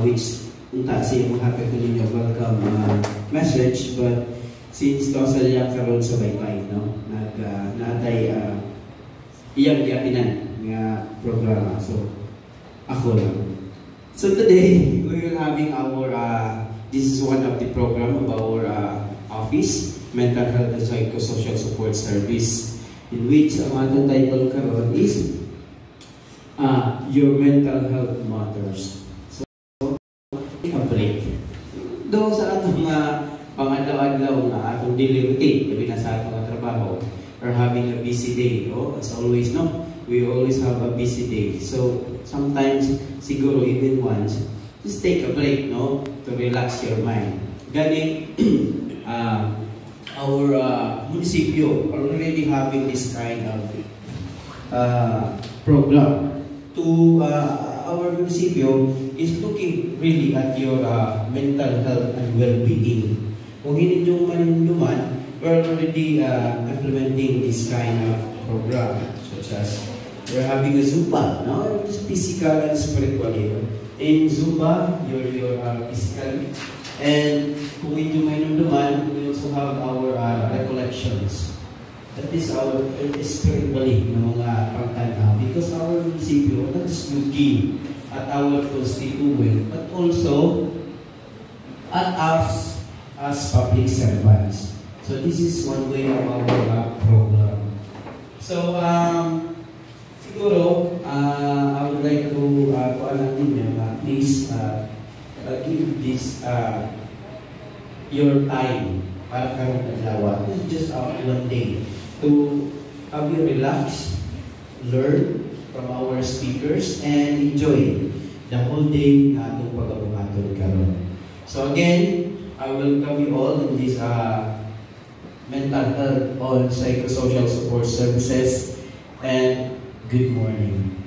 which unta siya mo happy ko ninyo welcome message, but since to sa liya karon sa baybay, no, naatay iyang giatinan nga programa, so ako lang. So today we will having our this is one of the program of our office, Mental Health and Psychosocial Support Service, in which ang atong title karon is Your Mental Health Matters. So take a break. Doon sa atong pang-adlaw-adlaw nga atong daily routine, gabi na sa atong trabaho, or having a busy day, no? As always, no? We always have a busy day. So sometimes, siguro even once, just take a break, no? To relax your mind. Gani, our munisipyo are already having this kind of program. To our munisipyo is looking really at your mental health and well-being. Kung hindi nyo maninduman, we're already implementing this kind of program, such as we're having a Zumba, no? Just physical and spiritual here. In Zumba, you're physical, and kung hindi nyo maninduman, we also have our recollections. That is our spiritually ng mga pagtanaw, because our munisipyo not just looking at our constituent, but also at us as public servants. So this is one way of our program. So siguro I would like to paalam ninyo, please give this your time para karong adlaw. This is just one day to have you relax, learn from our speakers, and enjoy the whole day na itong pag-abuhaton karon. So again, I welcome you all in this mental health or psychosocial support services, and good morning.